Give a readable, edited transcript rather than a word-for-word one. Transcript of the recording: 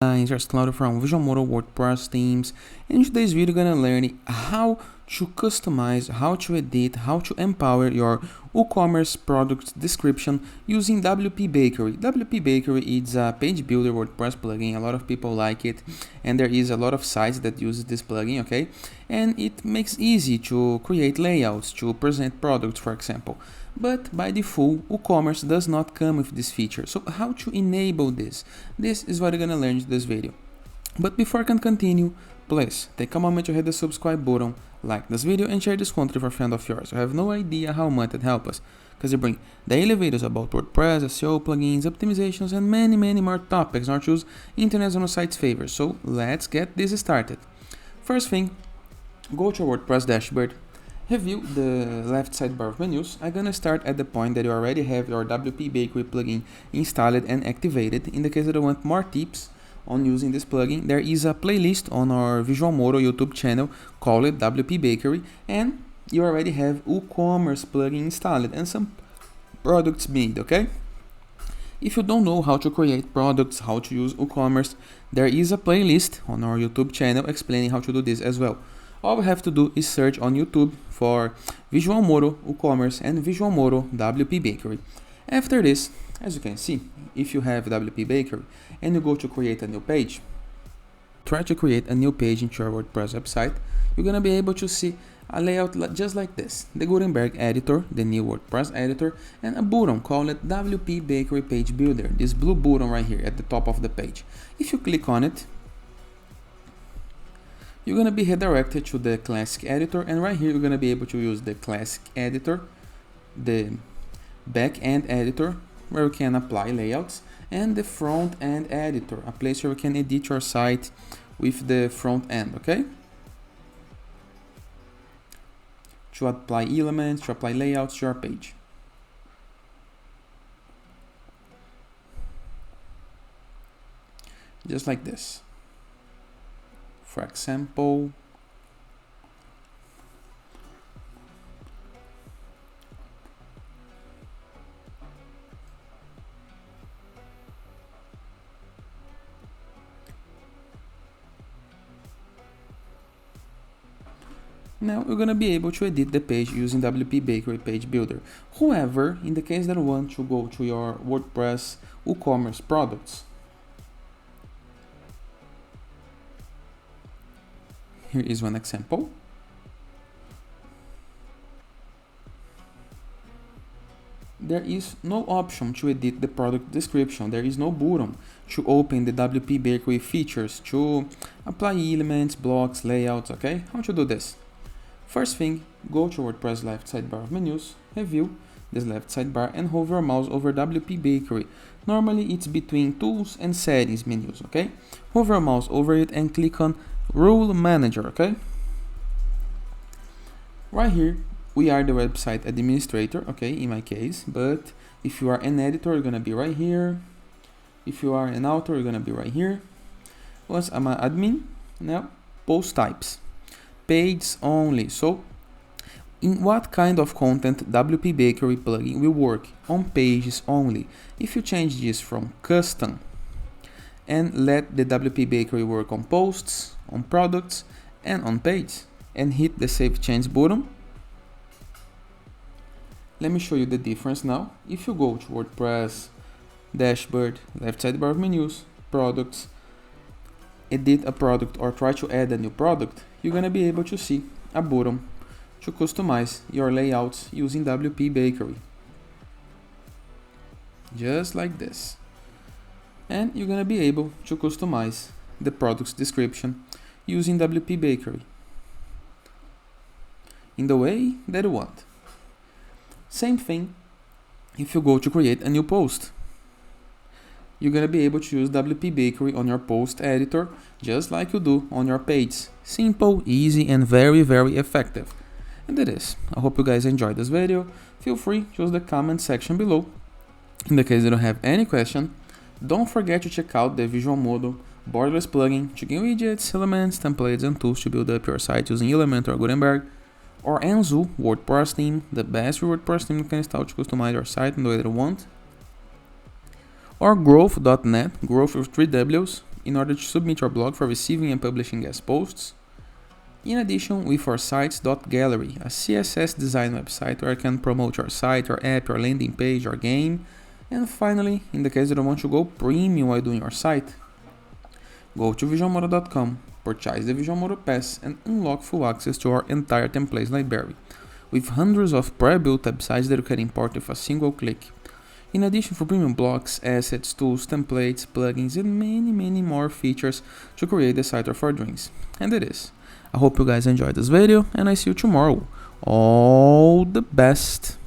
Guys, here's Claudio from Visual Model WordPress themes, and in today's video we're gonna learn how to customize, how to edit, how to empower your WooCommerce product description using WPBakery. WPBakery is a page builder WordPress plugin. A lot of people like it, and there is a lot of sites that use this plugin, okay? And it makes easy to create layouts, to present products, for example. But by default, WooCommerce does not come with this feature. So how to enable this? This is what you're gonna learn in this video. But before I can continue, please take a moment to hit the subscribe button, like this video, and share this content with a friend of yours. I have no idea how much it helps us, because we bring daily videos about WordPress, SEO, plugins, optimizations, and many more topics in order to choose internet on site's favor. So let's get this started. First thing, go to your WordPress dashboard. Review the left sidebar of menus. I'm gonna start at the point that you already have your WPBakery plugin installed and activated. In the case that you want more tips on using this plugin, there is a playlist on our Visual Model YouTube channel called WPBakery, and you already have WooCommerce plugin installed and some products made, okay? If you don't know how to create products, how to use WooCommerce, there is a playlist on our YouTube channel explaining how to do this as well. All we have to do is search on YouTube for Visual Model WooCommerce and Visual Model WPBakery. After this, as you can see, if you have WPBakery and you go to create a new page, try to create a new page into your WordPress website, you're gonna be able to see a layout just like this: the Gutenberg editor, the new WordPress editor, and a button called WPBakery Page Builder, this blue button right here at the top of the page. If you click on it, you're going to be redirected to the classic editor, and right here you're going to be able to use the classic editor, the back-end editor where you can apply layouts, and the front-end editor, a place where you can edit your site with the front end, okay? To apply elements, to apply layouts to your page. Just like this. For example, now we're going to be able to edit the page using WPBakery Page Builder. However, in the case that you want to go to your WordPress WooCommerce products, here is one example. There is no option to edit the product description. There is no button to open the WPBakery features, to apply elements, blocks, layouts, okay? How to do this? First thing, go to WordPress left sidebar of menus, review this left sidebar, and hover your mouse over WPBakery. Normally it's between tools and settings menus, okay? Hover your mouse over it and click on Rule Manager, okay? Right here, we are the website administrator, okay, in my case, but if you are an editor, you're gonna be right here. If you are an author, you're gonna be right here. Once I'm an admin, now post types, page only. So in what kind of content WPBakery plugin will work? On pages only. If you change this from custom and let the WPBakery work on posts, on products, and on page, and hit the Save Change button, let me show you the difference now. If you go to WordPress dashboard, left sidebar of menus, products, edit a product or try to add a new product, you're gonna be able to see a button to customize your layouts using WPBakery. Just like this. And you're gonna be able to customize the product's description using WPBakery in the way that you want. Same thing if you go to create a new post. You're gonna be able to use WPBakery on your post editor just like you do on your page. Simple, easy, and very effective. And that is. I hope you guys enjoyed this video. Feel free to use the comment section below. In the case you don't have any question, don't forget to check out the Visual Model Borderless plugin to gain widgets, elements, templates, and tools to build up your site using Element or Gutenberg. Or Anzu WordPress theme, the best WordPress theme you can install to customize your site in the way that you want. or growth.net, growth with 3 W's, in order to submit your blog for receiving and publishing guest posts. In addition, with our sites.gallery, a CSS design website where you can promote your site, your app, your landing page, your game. And finally, in the case you don't want to go premium while doing your site, go to visionmodo.com, purchase the Vision Modo Pass, and unlock full access to our entire templates library, with hundreds of pre-built websites that you can import with a single click. In addition, for premium blocks, assets, tools, templates, plugins, and many more features to create the site of our dreams. And it is. I hope you guys enjoyed this video, and I see you tomorrow. All the best!